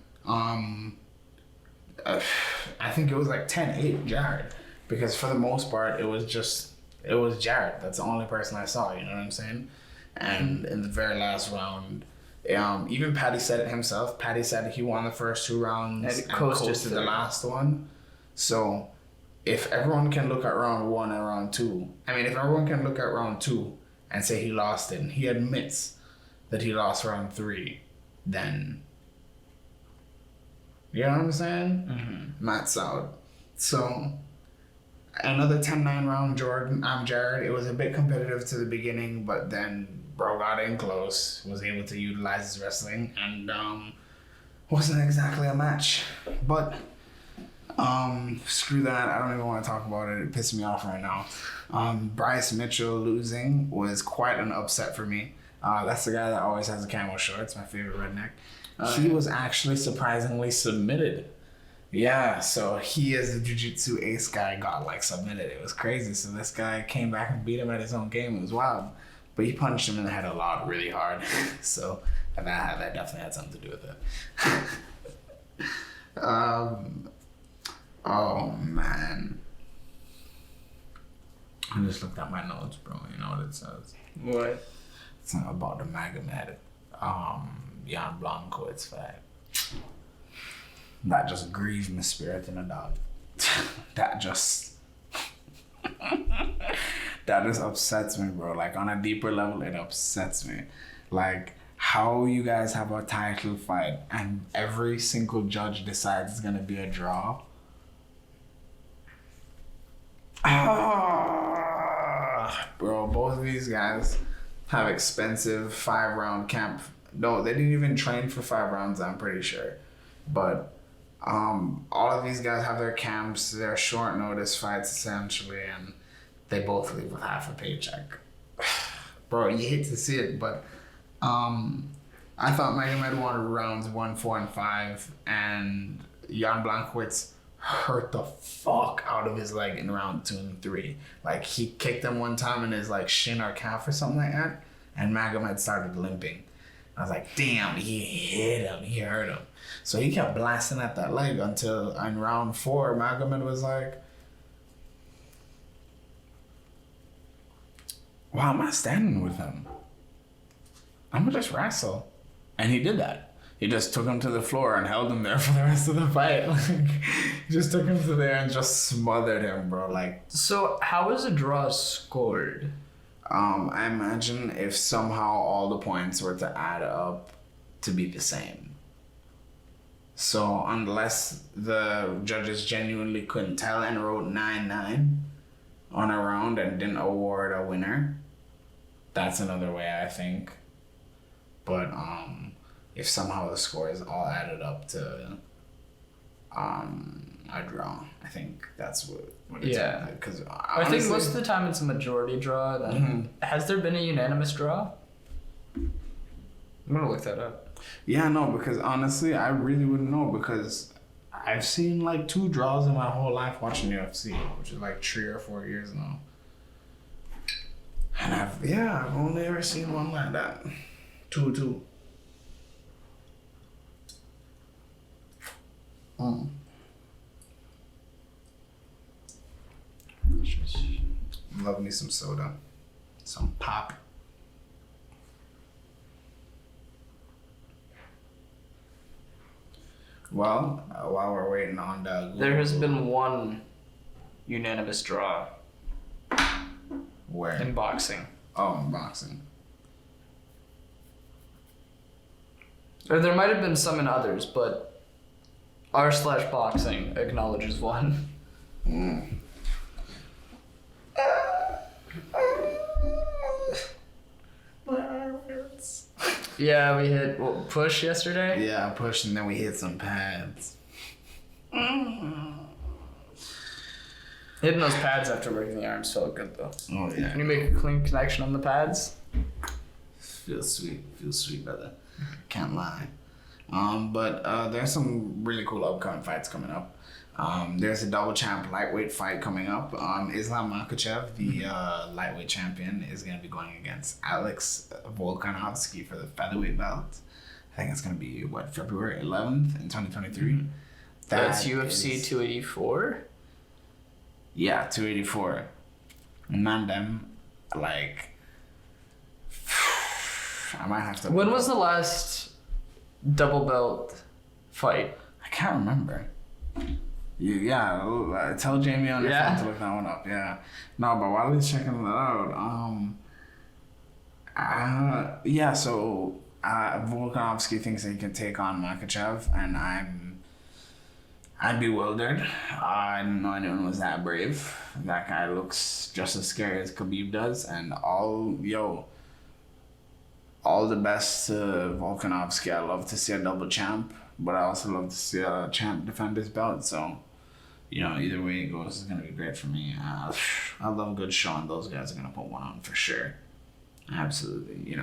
I think it was like 10-8 Jared, because for the most part it was Jared. That's the only person I saw, you know what I'm saying? And in the very last round, even Paddy said it himself. Paddy said he won the first 2 rounds and coasted the last one. So if everyone can look at round 1 and round 2, if everyone can look at round 2 and say he lost it, and he admits that he lost round 3, then, you know what I'm saying? Mm-hmm. Matt's out. So another 10-9 round Jared. It was a bit competitive to the beginning, but then bro got in close, was able to utilize his wrestling, and wasn't exactly a match. But screw that. I don't even want to talk about it. It pissed me off right now. Bryce Mitchell losing was quite an upset for me. That's the guy that always has the camo shorts, my favorite redneck. He was actually surprisingly submitted. Yeah, so he as a jiu-jitsu ace guy got like submitted. It was crazy. So this guy came back and beat him at his own game. It was wild. But he punched him in the head a lot, really hard. So that definitely had something to do with it. Oh man. I just looked at my notes, bro. You know what it says? What? It's not about the Magomed. Jan Blachowicz fight. That just grieved my spirit in a dog. That just upsets me, bro. Like on a deeper level, it upsets me. Like, how you guys have a title fight and every single judge decides it's gonna be a draw. Bro, both of these guys have expensive 5-round camp. No, they didn't even train for 5 rounds, I'm pretty sure. But all of these guys have their camps, they're short notice fights essentially, and they both leave with half a paycheck. Bro, you hate to see it, but I thought Magomed won rounds 1, 4, and 5, and Jan Blachowicz hurt the fuck out of his leg in round 2 and 3. Like, he kicked him one time in his like shin or calf or something like that, and Magomed started limping. I was like, damn, he hit him, he hurt him. So he kept blasting at that leg until in round 4, Magomed was like, why am I standing with him? I'm gonna just wrestle. And he did that. He just took him to the floor and held him there for the rest of the fight. Like, he just took him to there and just smothered him, bro. Like, so how is a draw scored? I imagine if somehow all the points were to add up to be the same. So unless the judges genuinely couldn't tell and wrote 9-9 on a round and didn't award a winner, that's another way, I think. But if somehow the scores all added up to a draw, I think that's what it's because I think most of the time it's a majority draw. Then has there been a unanimous draw? I'm gonna look that up. Yeah, no, because honestly, I really wouldn't know, because I've seen like 2 draws in my whole life watching UFC, which is like 3 or 4 years now. And I've only ever seen one like that. 2-2. Love me some soda. Some pop. Well, while we're waiting on the... There has been one unanimous draw. Where? In boxing. Oh, in boxing. Or there might have been some in others, but r/boxing acknowledges one. Yeah, we hit push yesterday. Yeah, push, and then we hit some pads. Hitting those pads after working the arms felt good though. Oh yeah. Can you make a clean connection on the pads? Feels sweet, brother. Can't lie. But there's some really cool upcoming fights coming up. There's a double champ lightweight fight coming up. Islam Makhachev, the lightweight champion, is going to be going against Alex Volkanovski for the featherweight belt. I think it's going to be, February 11th in 2023? That's UFC 284? Yeah, 284. Man, them, like... I might have to... When was the last double belt fight? I can't remember. Tell Jamie on the phone to look that one up. Yeah. No, but while he's checking that out, so Volkanovski thinks that he can take on Makhachev, and I'm bewildered. I didn't know anyone was that brave. That guy looks just as scary as Khabib does, and all the best to Volkanovski. I love to see a double champ, but I also love to see a champ defend his belt. So, either way it goes is going to be great for me. I love a good show, and those guys are going to put one on for sure. Absolutely,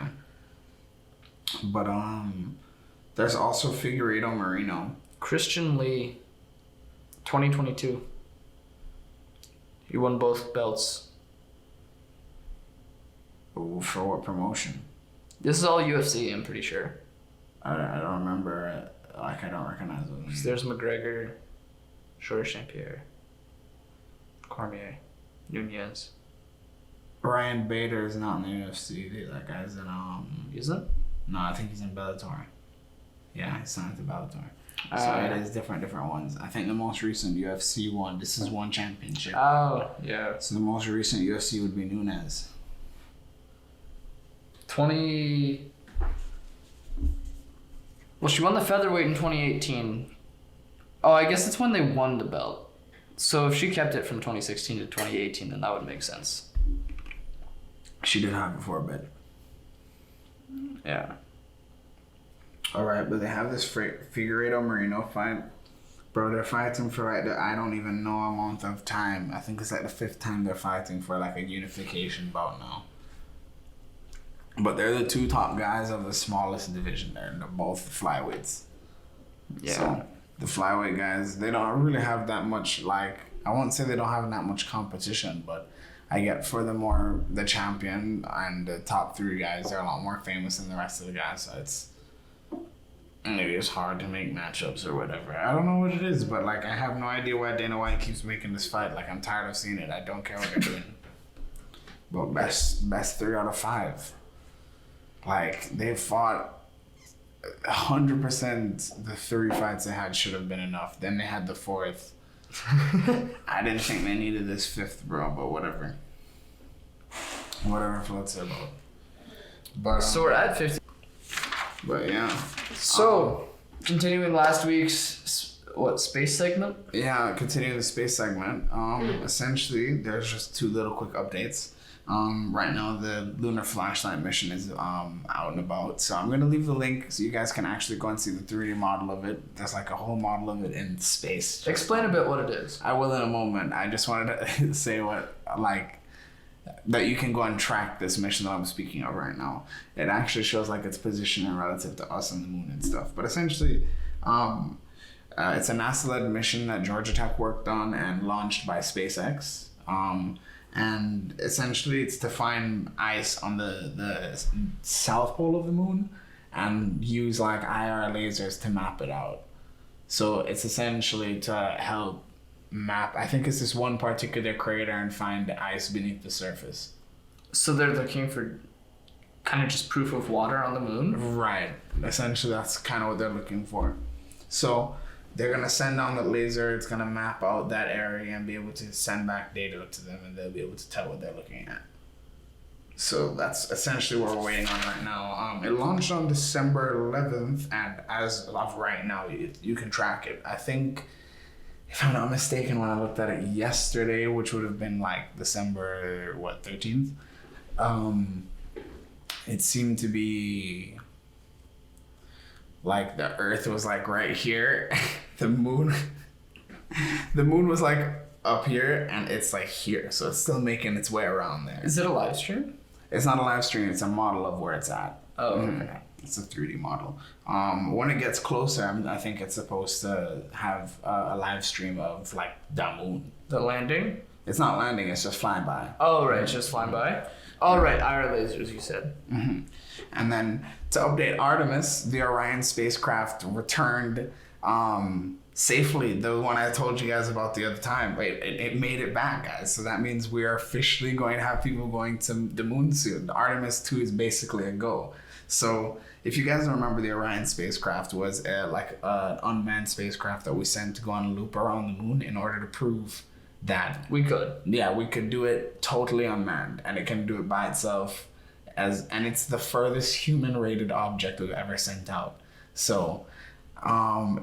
But there's also Figueiredo Marino. Christian Lee, 2022. He won both belts. Ooh, for what promotion? This is all UFC, I'm pretty sure. I don't remember. I don't recognize those. There's McGregor, Georges St. Pierre, Cormier, Nunez. Ryan Bader is not in the UFC. That guy's in Isn't? No, I think he's in Bellator. Yeah, he's signed to Bellator. So it is different ones. I think the most recent UFC one. This is one championship. Oh yeah. So the most recent UFC would be Nunez. Well, she won the featherweight in 2018. Oh, I guess it's when they won the belt. So if she kept it from 2016 to 2018, then that would make sense. She did have it for a bit. Yeah. All right, but they have this Figueiredo Moreno fight. Bro, they're fighting for I don't even know amount of time. I think it's like the 5th time they're fighting for like a unification bout now. But they're the 2 top guys of the smallest division there. They're both flyweights. Yeah. So the flyweight guys, they don't really have that much, like, I won't say they don't have that much competition, but I get furthermore the champion and the top 3 guys, they're a lot more famous than the rest of the guys. So it's maybe it's hard to make matchups or whatever. I don't know what it is, but like I have no idea why Dana White keeps making this fight. Like I'm tired of seeing it. I don't care what they're doing. But best 3 out of 5. Like they fought 100%. The 3 fights they had should have been enough. Then they had the 4th. I didn't think they needed this 5th, bro. But whatever. Whatever floats their boat. But So we're at 50. But yeah. So, continuing last week's space segment? Yeah, continuing the space segment. Essentially, there's just 2 little quick updates. Right now, the lunar flashlight mission is out and about. So I'm gonna leave the link so you guys can actually go and see the 3D model of it. There's like a whole model of it in space. Explain a bit what it is. I will in a moment. I just wanted to say what that you can go and track this mission that I'm speaking of right now. It actually shows like its position and relative to us and the moon and stuff. But essentially, it's a NASA-led mission that Georgia Tech worked on and launched by SpaceX. And essentially, it's to find ice on the south pole of the moon and use like IR lasers to map it out. So it's essentially to help map, I think it's this one particular crater and find the ice beneath the surface. So they're looking for kind of just proof of water on the moon? Right. Essentially, that's kind of what they're looking for. So they're going to send down the laser. It's going to map out that area and be able to send back data to them, and they'll be able to tell what they're looking at. So that's essentially what we're waiting on right now. It launched on December 11th, and as of right now, you can track it. I think, if I'm not mistaken, when I looked at it yesterday, which would have been like December 13th, it seemed to be like the Earth was like right here, the moon was like up here, and it's like here, so it's still making its way around there. Is it a live stream? It's not a live stream. It's a model of where it's at. Oh, okay. It's a 3D model. When it gets closer, I think it's supposed to have a live stream of like the moon. The landing? It's not landing. It's just flying by. Oh, right. It's just flying by? Oh, right. IR lasers, you said. Mm-hmm. And then to update Artemis, the Orion spacecraft returned safely. The one I told you guys about the other time. It made it back, guys. So that means we are officially going to have people going to the moon soon. The Artemis 2 is basically a go. So if you guys don't remember, the Orion spacecraft was an unmanned spacecraft that we sent to go on a loop around the moon in order to prove that we could do it totally unmanned, and it can do it by itself, and it's the furthest human rated object we've ever sent out. So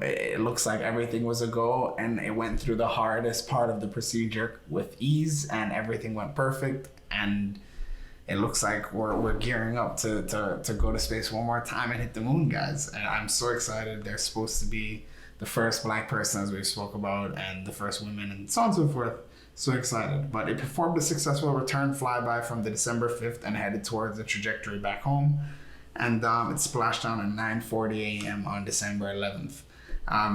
it looks like everything was a go, and it went through the hardest part of the procedure with ease, and everything went perfect, and it looks like we're gearing up to go to space one more time and hit the moon, guys. And I'm so excited. They're supposed to be the first Black person, as we spoke about, and the first women, and so on and so forth. So excited. But it performed a successful return flyby from the December 5th and headed towards the trajectory back home. And it splashed down at 9:40 a.m. on December 11th.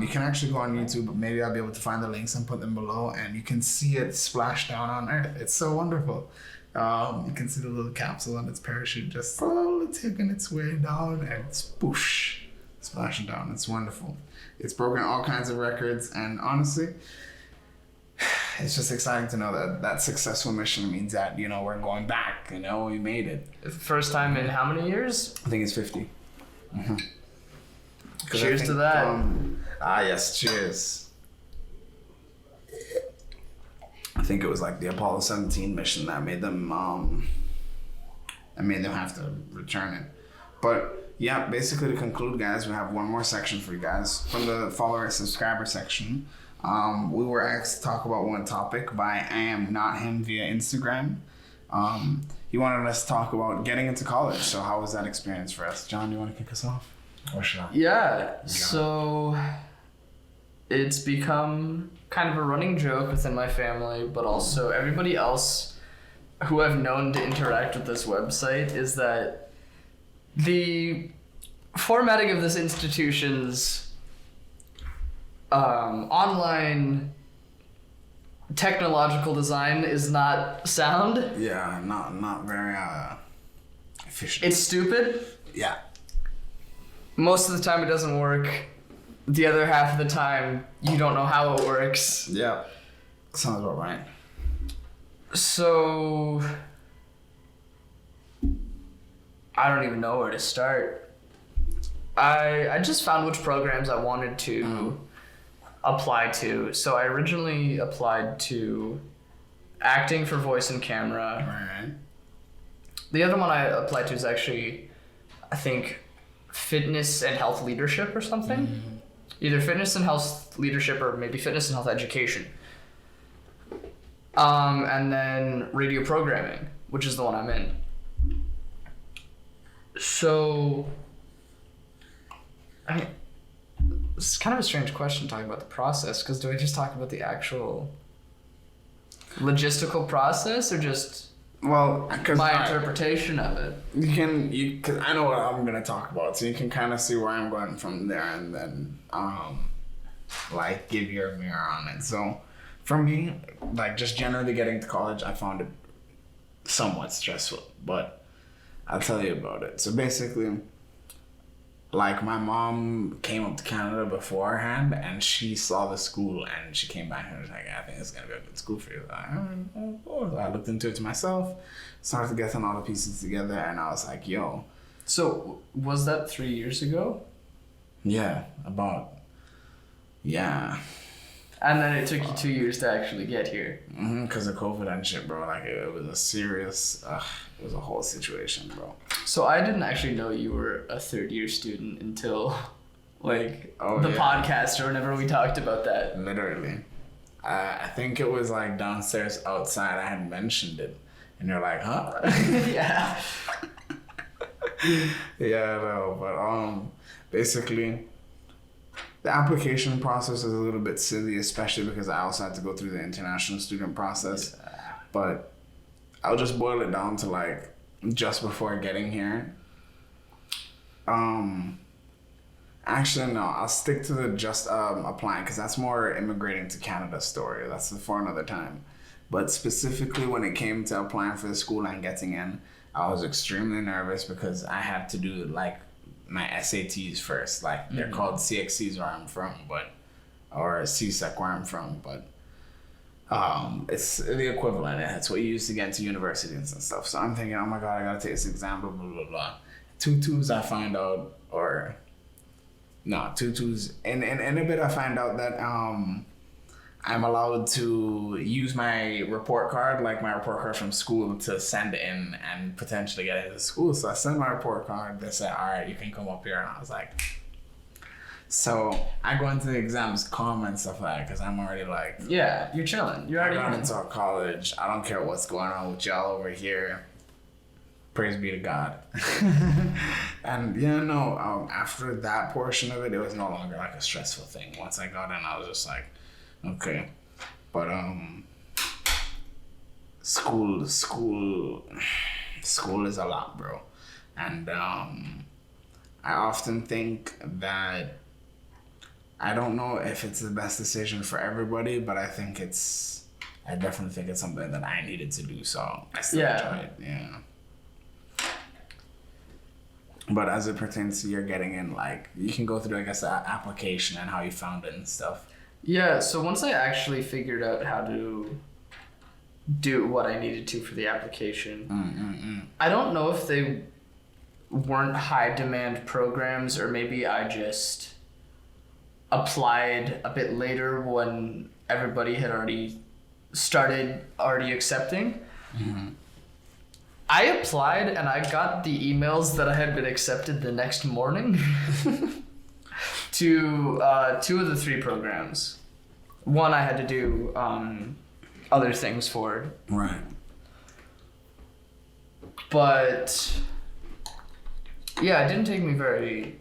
You can actually go on YouTube, but maybe I'll be able to find the links and put them below, and you can see it splash down on Earth. It's so wonderful. You can see the little capsule on its parachute just slowly taking its way down, and it's boosh, splashing down. It's wonderful. It's broken all kinds of records, and honestly, it's just exciting to know that successful mission means that, we're going back, we made it. First time in how many years? I think it's 50. Mm-hmm. Cheers to that. Yes, cheers. I think it was like the Apollo 17 mission that made them have to return it. But Yeah, basically to conclude, guys, we have one more section for you guys from the follower and subscriber section. We were asked to talk about one topic by I Am Not Him via Instagram. He wanted us to talk about getting into college. So how was that experience for us? John, do you want to kick us off? Or should I? Yeah, so it's become kind of a running joke within my family, but also everybody else who I've known to interact with this website is that the formatting of this institution's online technological design is not sound. Yeah, not very efficient. It's stupid. Yeah. Most of the time it doesn't work. The other half of the time you don't know how it works. Yeah. Sounds about right. So I don't even know where to start. I just found which programs I wanted to apply to. So I originally applied to acting for voice and camera. Right. The other one I applied to is actually, I think, fitness and health leadership or something. Either fitness and health leadership or maybe fitness and health education. And then radio programming, which is the one I'm in. So, it's kind of a strange question talking about the process, because do I just talk about the actual logistical process or just Well, because my interpretation of it? because I know what I'm gonna talk about, so you can kind of see where I'm going from there, and then like give your mirror on it. So, for me, like just generally getting to college, I found it somewhat stressful, but I'll tell you about it. So basically, like my mom came up to Canada beforehand, and she saw the school, and she came back and was like, I think it's gonna be a good school for you. I looked into it to myself, started getting all the pieces together, and I was like, yo. So, was that 3 years ago? Yeah, yeah. And then it took you 2 years to actually get here. Because of COVID and shit, bro. Like, it was a serious, it was a whole situation, bro. So I didn't actually know you were a third-year student until, like, the podcast or whenever we talked about that. Literally. I think it was, like, downstairs outside. I had mentioned it. And you're like, huh? Yeah. Yeah, no. But, basically, the application process is a little bit silly, especially because I also had to go through the international student process. Yeah. But I'll just boil it down to, like, just before getting here. Actually, no, I'll stick to the just applying, because that's more immigrating to Canada story. That's for another time. But specifically when it came to applying for the school and getting in, I was extremely nervous because I had to do, like, my SATs first. Like, they're called CXCs where I'm from, or CSEC where I'm from, but it's the equivalent. It's what you use to get into universities and stuff. So I'm thinking, oh my God, I gotta take this exam, blah, blah, blah, blah. 2 twos I find out, or no, 2 twos. In a bit I find out that I'm allowed to use my report card, like my report card from school, to send in and potentially get into school. So I send my report card. They said, all right, you can come up here. And I was like, so I go into the exams calm and stuff like that, because I'm already like, yeah, you're chilling. You're already going into college. I don't care what's going on with y'all over here. Praise be to God. And after that portion of it, it was no longer like a stressful thing. Once I got in, I was just like, okay. But school is a lot, bro. And I often think that, I don't know if it's the best decision for everybody, but I definitely think it's something that I needed to do, so I still enjoy it. Yeah. But as it pertains to your getting in, like, you can go through, I guess, the application and how you found it and stuff. Yeah, so once I actually figured out how to do what I needed to for the application, I don't know if they weren't high demand programs, or maybe I just applied a bit later when everybody had already started accepting. I applied and I got the emails that I had been accepted the next morning to 2 of the 3 programs. One I had to do other things for. Right. But yeah, it didn't take me very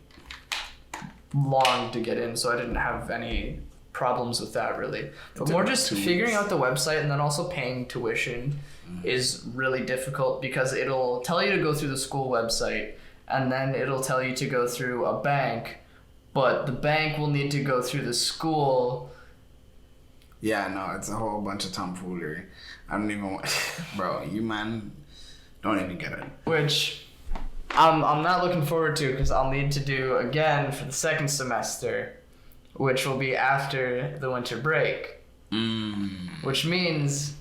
long to get in, so I didn't have any problems with that really. But more just figuring out the website and then also paying tuition is really difficult because it'll tell you to go through the school website and then it'll tell you to go through a bank, but the bank will need to go through the school. Yeah, no, it's a whole bunch of tomfoolery. I don't even want... Bro, you man, don't even get it. Which I'm not looking forward to because I'll need to do again for the second semester, which will be after the winter break. Which means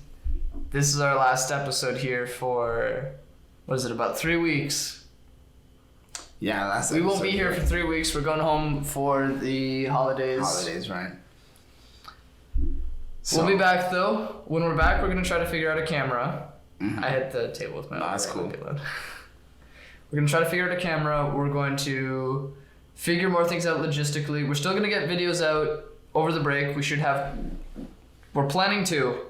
this is our last episode here for, what is it, about 3 weeks? Yeah, last We won't be here for 3 weeks. We're going home for the holidays. Holidays, right. So, We'll be back though. When we're back, we're going to try to figure out a camera. I hit the table with my elbow. That's cool. We're going to try to figure out a camera. We're going to figure more things out logistically. We're still going to get videos out over the break. We're planning to.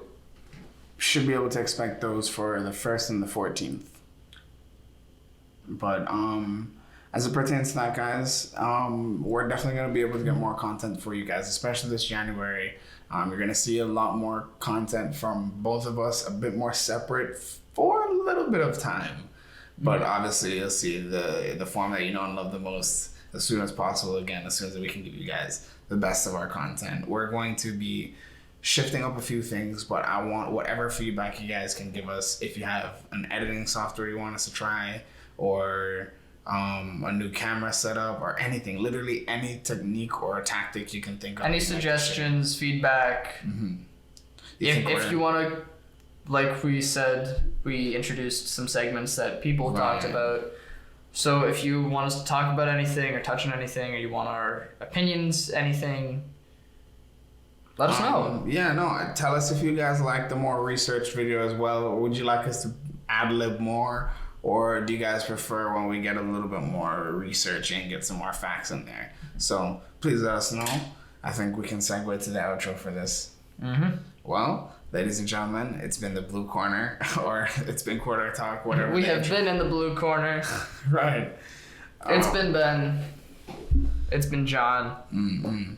Should be able to expect those for the 1st and the 14th. But as it pertains to that, guys, we're definitely going to be able to get more content for you guys, especially this January. You're going to see a lot more content from both of us, a bit more separate for a little bit of time. But obviously, you'll see the form that you know and love the most as soon as possible, again, as soon as we can give you guys the best of our content. We're going to be shifting up a few things, but I want whatever feedback you guys can give us. If you have an editing software you want us to try, or a new camera setup, or anything, literally any technique or tactic you can think of. Any suggestions, feedback. If you want to, like we said, we introduced some segments that people talked about. So if you want us to talk about anything or touch on anything, or you want our opinions, anything, let us know. Yeah, no, tell us if you guys like the more research video as well. Or would you like us to ad-lib more? Or do you guys prefer when we get a little bit more research and get some more facts in there? So please let us know. I think we can segue to the outro for this. Well, ladies and gentlemen, it's been the Blue Corner, or it's been CornerTalk, whatever. We have been in the blue corner. Right. It's been Ben. It's been John. And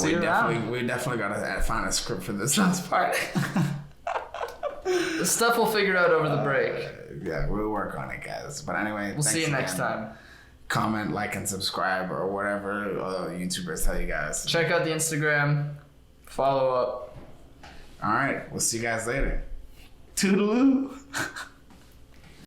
we definitely gotta find a script for this last part. The stuff we'll figure out over the break. Yeah, we'll work on it, guys. But anyway, we'll see you next time. Comment, like, and subscribe, or whatever YouTubers tell you guys. Check out the Instagram. Follow up. All right, we'll see you guys later. Toodaloo.